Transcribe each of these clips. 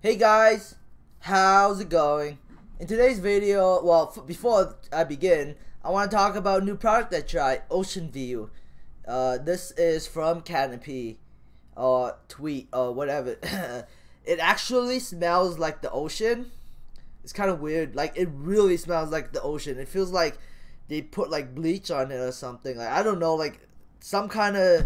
Hey guys, how's it going? In today's video, well, before I begin, I want to talk about a new product I tried, Ocean View. This is from Cannabis, or Tweet, or whatever. It actually smells like the ocean. It's kind of weird. Like, it really smells like the ocean. It feels like they put like bleach on it or something. Like, I don't know, like some kind of...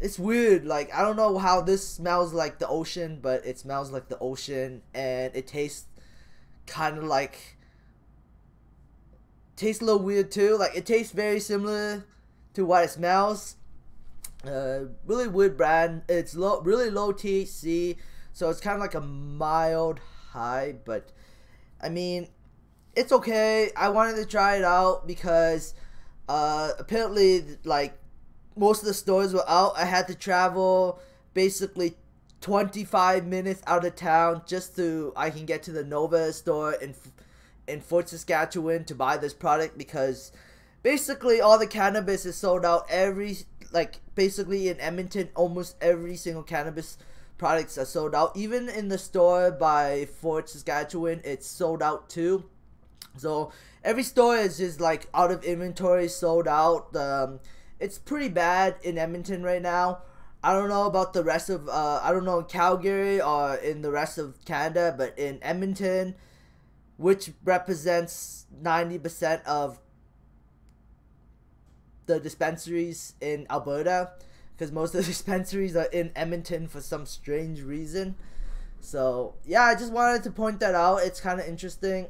It's weird. Like, I don't know how this smells like the ocean, but it smells like the ocean, and it tastes kind of like... Tastes a little weird too. Like, it tastes very similar to what it smells. Really weird brand. It's really low THC, so it's kind of like a mild high, but I mean, it's okay. I wanted to try it out because apparently, like, most of the stores were out. I had to travel basically 25 minutes out of town just so I can get to the Nova store in Fort Saskatchewan to buy this product, because basically all the cannabis is sold out. Basically in Edmonton, almost every single cannabis products are sold out. Even in the store by Fort Saskatchewan, it's sold out too. So every store is just like out of inventory, sold out. It's pretty bad in Edmonton right now. I don't know about the rest of, I don't know in Calgary or in the rest of Canada, but in Edmonton, which represents 90% of the dispensaries in Alberta, because most of the dispensaries are in Edmonton for some strange reason. So yeah, I just wanted to point that out. It's kind of interesting.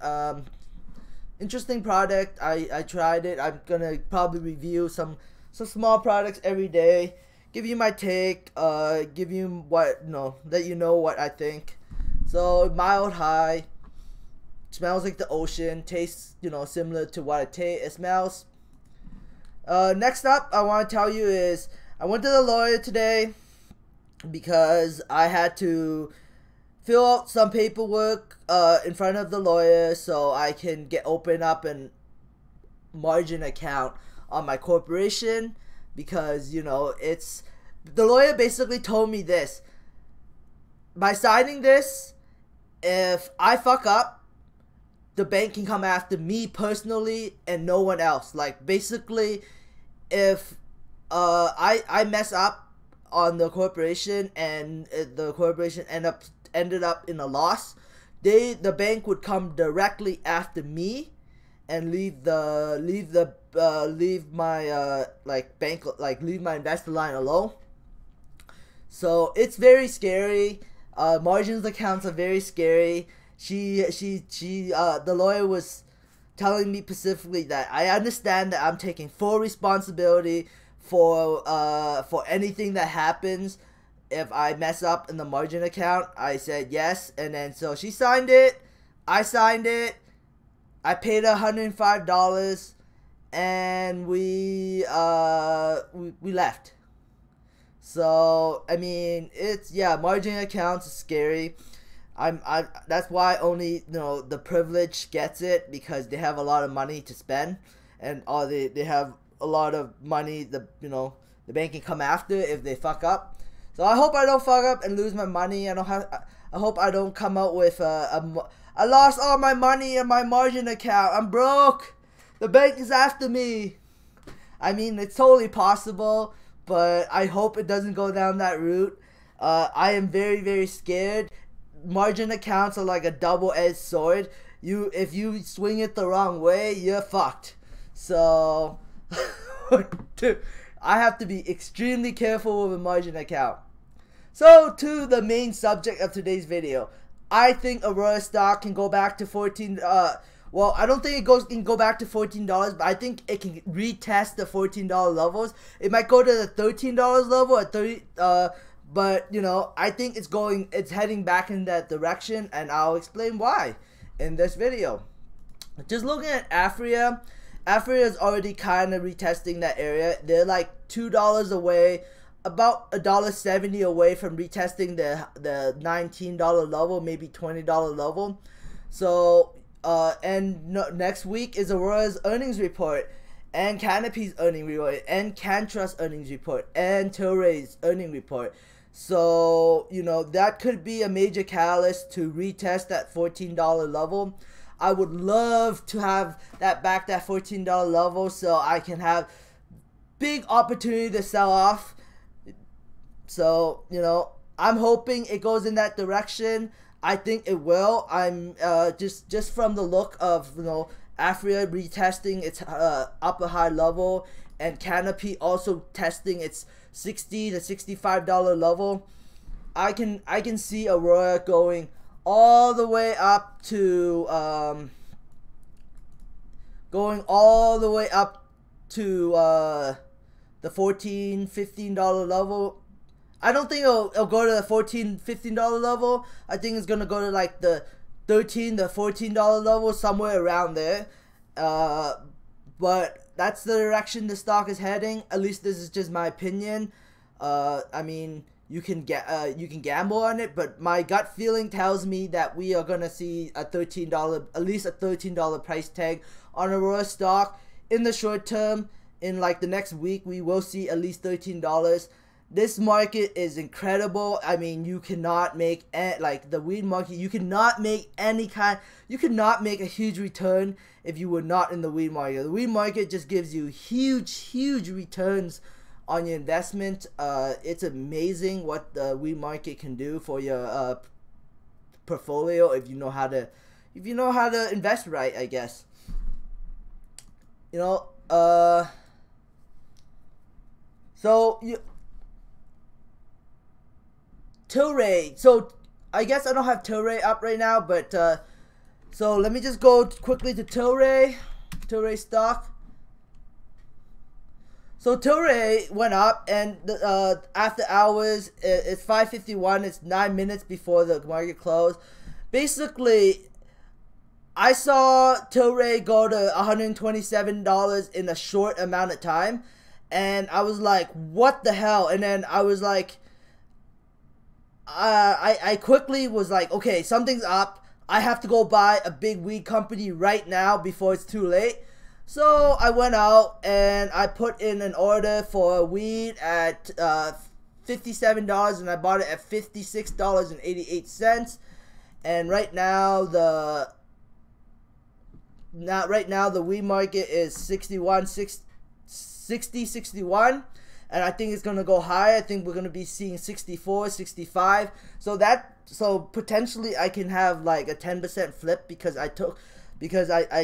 Interesting product. I tried it. I'm gonna probably review some small products every day, give you my take, give you let you know what I think. So mild high, smells like the ocean, tastes similar to what it smells. Next up, I want to tell you is I went to the lawyer today because I had to fill out some paperwork in front of the lawyer so I can open up an margin account on my corporation, because it's the lawyer basically told me this: by signing this, if I fuck up, the bank can come after me personally and no one else. Like, basically, if I mess up on the corporation and the corporation ended up in a loss, the bank would come directly after me and leave my leave my investor line alone. So it's very scary. Margins accounts are very scary. The lawyer was telling me specifically that I understand that I'm taking full responsibility for anything that happens if I mess up in the margin account. I said yes, and then so she signed it. I signed it. I paid $105, and we left. So I mean, margin accounts is scary. That's why only the privileged gets it, because they have a lot of money to spend, and they have a lot of money. The bank can come after if they fuck up. So I hope I don't fuck up and lose my money. I hope I don't come out with I lost all my money in my margin account. I'm broke. The bank is after me. I mean, it's totally possible, but I hope it doesn't go down that route. I am very, very scared. Margin accounts are like a double-edged sword. If you swing it the wrong way, you're fucked. So I have to be extremely careful with a margin account. So to the main subject of today's video. I think Aurora stock can go back to well, I don't think it can go back to $14, but I think it can retest the $14 levels. It might go to the $13 level at 30, but I think it's heading back in that direction, and I'll explain why in this video. Just looking at Aurora is already kind of retesting that area. They're like $2 away, about $1.70 away from retesting the $19 level, maybe $20 level. So next week is Aurora's earnings report, and Cannabis earnings report, and CanTrust earnings report, and Tilray's earnings report. So, you know, that could be a major catalyst to retest that $14 level. I would love to have that back, that $14 level, so I can have big opportunity to sell off. So, you know, I'm hoping it goes in that direction. I think it will. I'm just from the look of, you know, Aphria retesting its upper high level, and Canopy also testing its $60 to $65 level. I can see Aurora going all the way up to the $14-15 level. I don't think it'll go to the $14-15 level. I think it's gonna go to like the $13 to $14 level, somewhere around there. But that's the direction the stock is heading. At least this is just my opinion. I mean, you can gamble on it, but my gut feeling tells me that we are gonna see a $13, at least a $13 price tag on Aurora stock in the short term. In like the next week, we will see at least $13. This market is incredible. I mean, you cannot make like the weed market. You cannot make you cannot make a huge return if you were not in the weed market. The weed market just gives you huge returns on your investment. It's amazing what the weed market can do for your portfolio if you know how to invest right, I guess. You know, so Tilray. So I guess I don't have Tilray up right now, but so let me just go quickly to Tilray stock. So Tilray went up, and after hours, it's 5:51. It's 9 minutes before the market closed. Basically, I saw Tilray go to $127 in a short amount of time, and I was like, what the hell? And then I was like, I quickly was like, okay, something's up. I have to go buy a big weed company right now before it's too late. So I went out and I put in an order for weed at $57, and I bought it at $56.88. And right now the weed market is 61, and I think it's gonna go high. I think we're gonna be seeing 64, 65. So potentially I can have like a 10% flip because I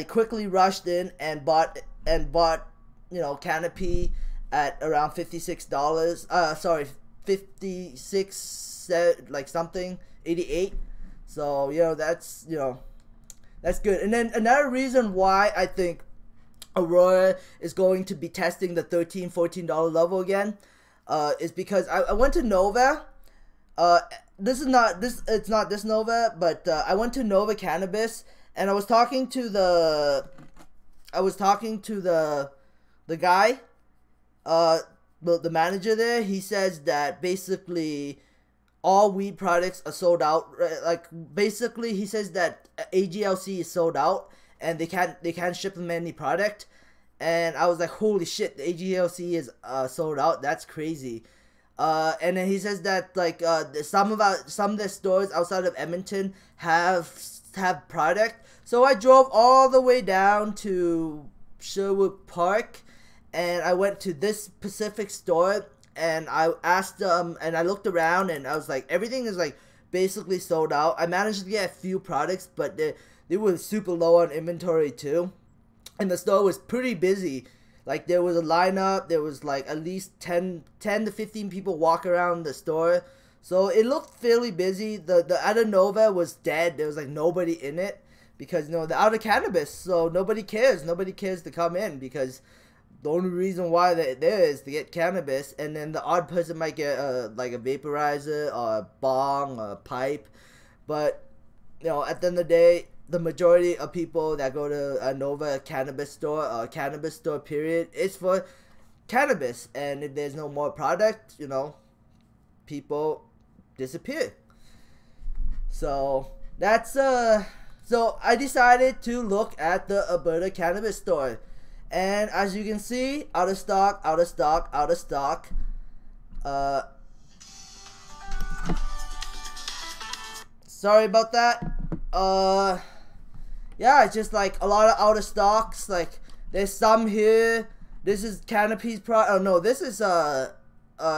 quickly rushed in and bought you know, Canopy at around $56. Sorry, 56 like something 88. So you know, that's good. And then another reason why I think Aurora is going to be testing the $13-14 level again is because I went to Nova. It's not this Nova, but I went to Nova Cannabis, and I was talking to the guy, the manager there. He says that basically all weed products are sold out. Like basically, he says that AGLC is sold out, and they can't ship them any product. And I was like, holy shit, the AGLC is sold out. That's crazy. And then he says that like some of the stores outside of Edmonton have product. So I drove all the way down to Sherwood Park, and I went to this specific store, and I asked them, and I looked around, and I was like, everything is like basically sold out. I managed to get a few products, but they were super low on inventory too, and the store was pretty busy. Like there was a lineup. There was like at least 10 to 15 people walk around the store, so it looked fairly busy. The other Nova was dead. There was like nobody in it because, you know, they're out of cannabis, so nobody cares. Nobody cares to come in because the only reason why they're there is to get cannabis, and then the odd person might get like a vaporizer or a bong or a pipe. But, you know, at the end of the day, the majority of people that go to a Nova cannabis store or cannabis store period is for cannabis. And if there's no more product, you know, people disappear. So that's so I decided to look at the Alberta cannabis store, and as you can see, out of stock. sorry about that. Yeah, it's just like a lot of out of stocks. Like there's some here. This is Cannabis product. Oh no, this is a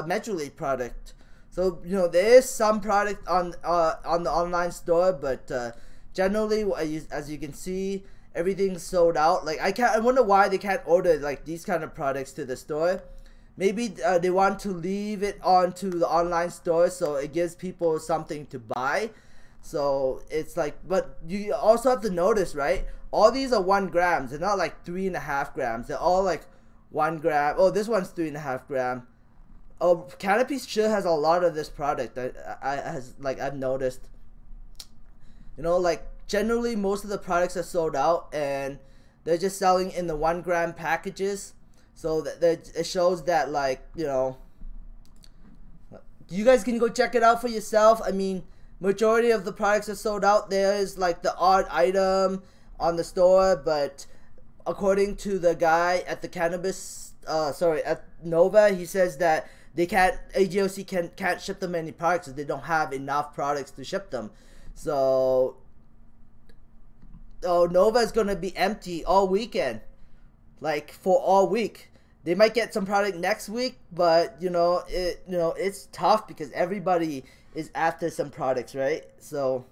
Metro League product. So you know there is some product on the online store, but generally, as you can see, everything's sold out. Like I wonder why they can't order like these kind of products to the store. Maybe they want to leave it onto the online store so it gives people something to buy. So it's like, but you also have to notice, right? All these are 1 grams. They're not like 3.5 grams. They're all like 1 gram. Oh, this one's 3.5 gram. Oh, Cannabis sure has a lot of this product. I've noticed. You know, like generally most of the products are sold out and they're just selling in the 1 gram packages. So that it shows that, like, you know, you guys can go check it out for yourself. I mean, majority of the products are sold out. There is like the odd item on the store, but according to the guy at the Cannabis, at Nova, he says that they can't, AGOC can't ship them any products because they don't have enough products to ship them. So, Nova is gonna be empty all weekend. Like for all week. They might get some product next week, but it's tough because everybody is after some products, right? So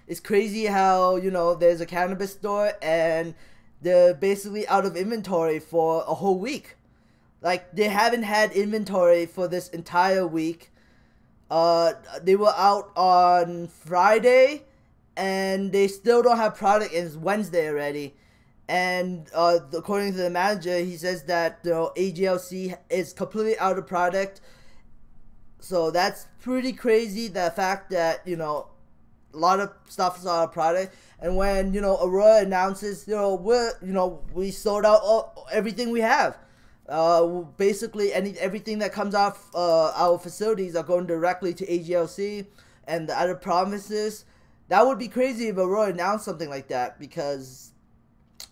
it's crazy how, there's a Cannabis store and they're basically out of inventory for a whole week. Like they haven't had inventory for this entire week. They were out on Friday and they still don't have product, and it's Wednesday already. And according to the manager, he says that AGLC is completely out of product. So that's pretty crazy, the fact that a lot of stuff is out of product. And when Aurora announces we sold out everything we have, basically everything that comes off our facilities are going directly to AGLC and the other provinces. That would be crazy if Aurora announced something like that, because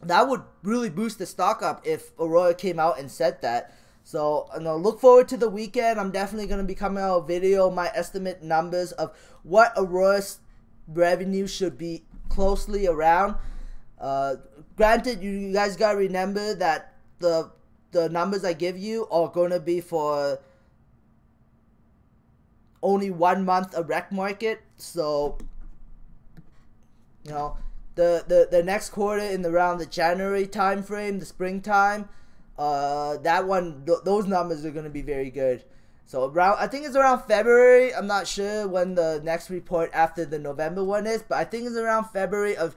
that would really boost the stock up if Aurora came out and said that. So, look forward to the weekend. I'm definitely going to be coming out a video, my estimate numbers of what Aurora's revenue should be closely around. Granted, you guys got to remember that the numbers I give you are going to be for only 1 month of rec market. So, the next quarter in around the January time frame, the springtime, those numbers are going to be very good. So I think it's around February. I'm not sure when the next report after the November one is, but I think it's around February of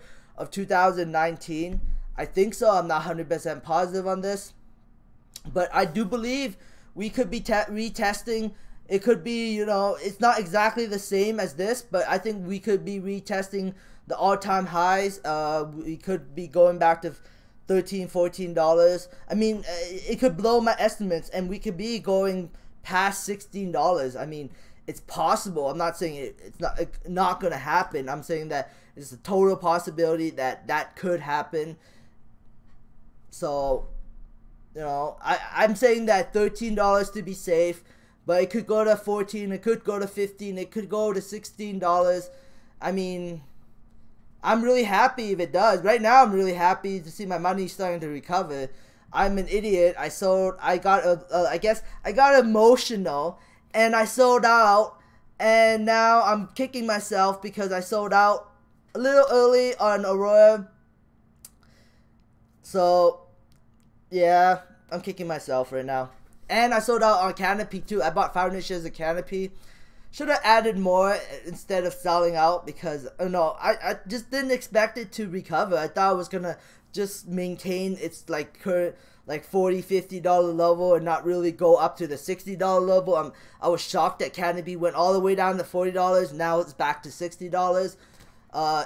2019. I think so. I'm not 100% positive on this, but I do believe we could be retesting. It could be, it's not exactly the same as this, but I think we could be retesting the all-time highs. We could be going back to $13, $14. I mean, it could blow my estimates, and we could be going past $16. I mean, it's possible. I'm not saying it's not gonna happen. I'm saying that it's a total possibility that could happen. So, I'm saying that $13 to be safe, but it could go to $14. It could go to $15. It could go to $16. I mean, I'm really happy if it does. Right now, I'm really happy to see my money starting to recover. I'm an idiot. I got emotional and I sold out, and now I'm kicking myself because I sold out a little early on Aurora. So, yeah, I'm kicking myself right now. And I sold out on Canopy too. I bought 500 shares of Canopy. Should have added more instead of selling out, because I just didn't expect it to recover. I thought it was gonna just maintain its like current like $40-$50 level and not really go up to the $60 level. I was shocked that Canopy went all the way down to $40. Now it's back to $60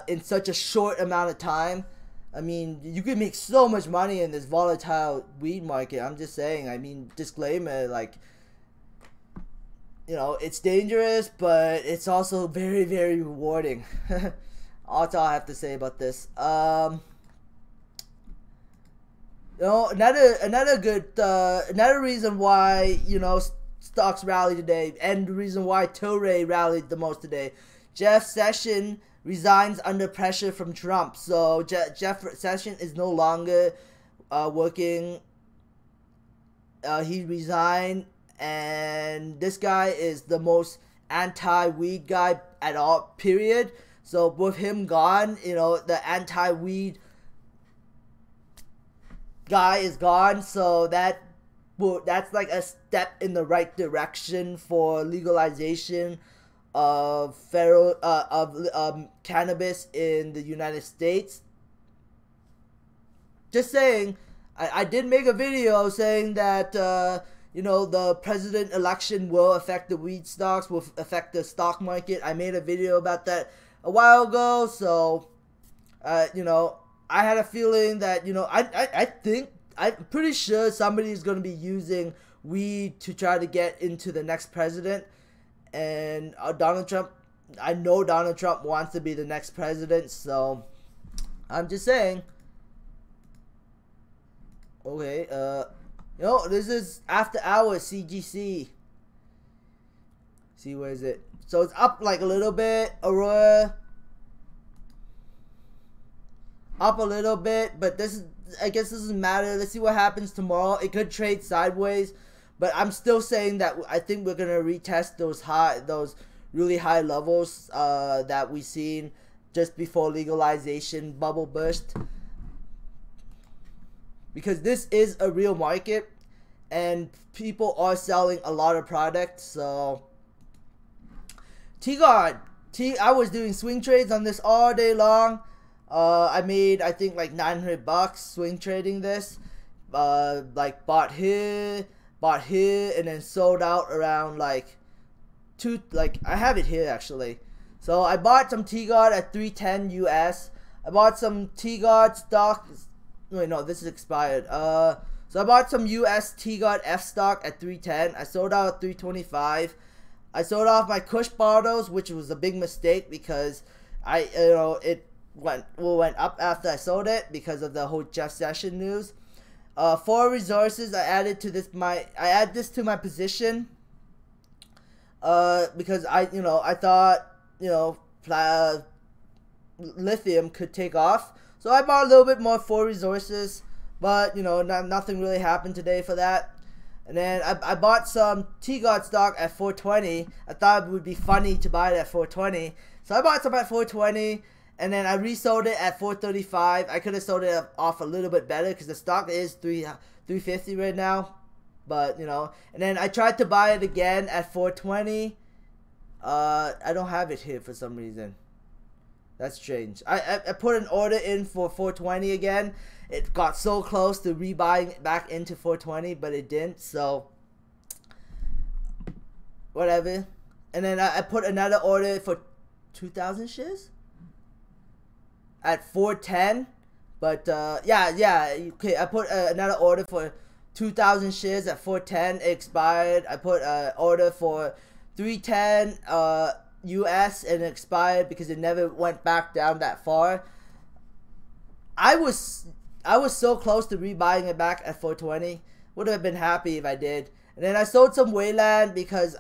in such a short amount of time. I mean, you can make so much money in this volatile weed market. I'm just saying. I mean, disclaimer, like, it's dangerous, but it's also very, very rewarding. That's all I have to say about this. Another reason why stocks rallied today, and the reason why Tilray rallied the most today. Jeff Sessions resigns under pressure from Trump. So Jeff Sessions is no longer working. He resigned, and this guy is the most anti-weed guy at all, period. So with him gone, you know, the anti-weed guy is gone. So that's like a step in the right direction for legalization of cannabis in the United States. Just saying, I did make a video saying that you know, the president election will affect the weed stocks, will affect the stock market. I made a video about that a while ago. So you know, I had a feeling that, you know, I'm pretty sure somebody is going to be using weed to try to get into the next president. And Donald Trump, I know Donald Trump wants to be the next president, so I'm just saying. Okay, you know, this is after hours CGC. See, where is it? So it's up like a little bit. Aurora up a little bit, but this is, I guess this doesn't matter. Let's see what happens tomorrow. It could trade sideways, but I'm still saying that I think we're gonna retest those really high levels that we seen just before legalization bubble burst, because this is a real market and people are selling a lot of products. So T-Guard, I was doing swing trades on this all day long. I made, I think, like $900 swing trading this. Like bought here, and then sold out around like I have it here actually. So I bought some T-Guard at 310 US. I bought some T-Guard stock. Wait, no, this is expired. So I bought some US T-Guard F stock at 310. I sold out at 325. I sold off my Kush bottles, which was a big mistake because it went up after I sold it because of the whole Jeff Sessions news. 4 resources I added to this. I add this to my position because I thought, you know, lithium could take off. So I bought a little bit more 4 resources, but you know, nothing really happened today for that. And then I bought some T-Guard stock at 420. I thought it would be funny to buy it at 420, so I bought some at 420. And then I resold it at 435. I could have sold it off a little bit better because the stock is 350 right now. But, you know. And then I tried to buy it again at 420. I don't have it here for some reason. That's strange. I put an order in for 420 again. It got so close to rebuying it back into 420, but it didn't. So, whatever. And then I put another order for 2,000 shares at 410, but yeah, okay. I put another order for 2,000 shares at 410. It expired. I put an order for 310 US, and it expired because it never went back down that far. I was so close to rebuying it back at 420. Would have been happy if I did. And then I sold some Wayland because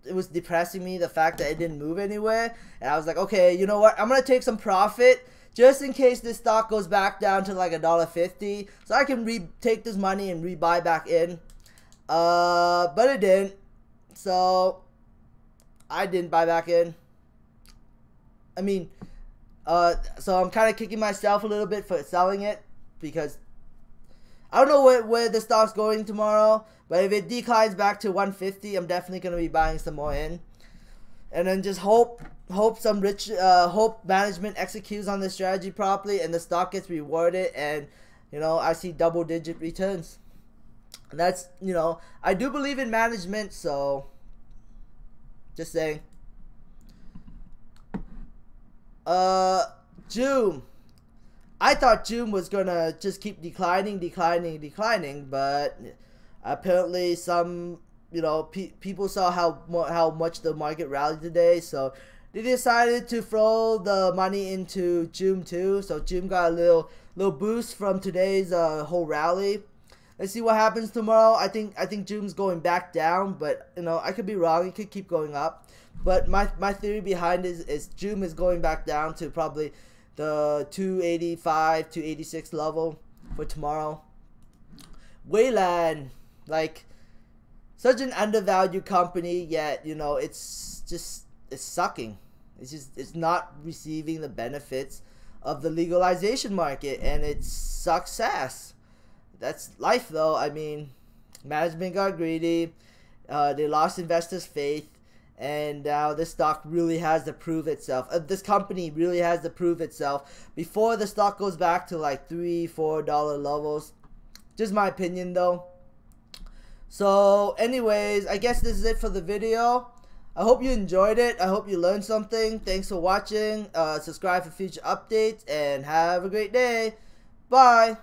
it was depressing me, the fact that it didn't move anywhere. And I was like, okay, you know what? I'm gonna take some profit just in case this stock goes back down to like $1.50, so I can take this money and rebuy back in. But it didn't, so I didn't buy back in. I mean, so I'm kind of kicking myself a little bit for selling it because I don't know where the stock's going tomorrow. But if it declines back to 150, I'm definitely gonna be buying some more in, and then just hope management executes on the strategy properly and the stock gets rewarded, and you know, I see double-digit returns. And that's, you know, I do believe in management, so just saying. June. I thought June was gonna just keep declining, but apparently some, you know, people saw how much the market rallied today, so they decided to throw the money into June too. So June got a little boost from today's whole rally. Let's see what happens tomorrow. I think June's going back down, but you know, I could be wrong. It could keep going up. But my theory behind it is Zoom is going back down to probably the 285, 286 level for tomorrow. Wayland, like, such an undervalued company, yet, you know, it's sucking. It's not receiving the benefits of the legalization market, and it sucks ass. That's life, though. I mean, management got greedy. They lost investors' faith, and now this stock really has to prove itself. This company really has to prove itself before the stock goes back to like $3-4 levels. Just my opinion, though. So, anyways, I guess this is it for the video. I hope you enjoyed it. I hope you learned something. Thanks for watching. Subscribe for future updates, and have a great day. Bye.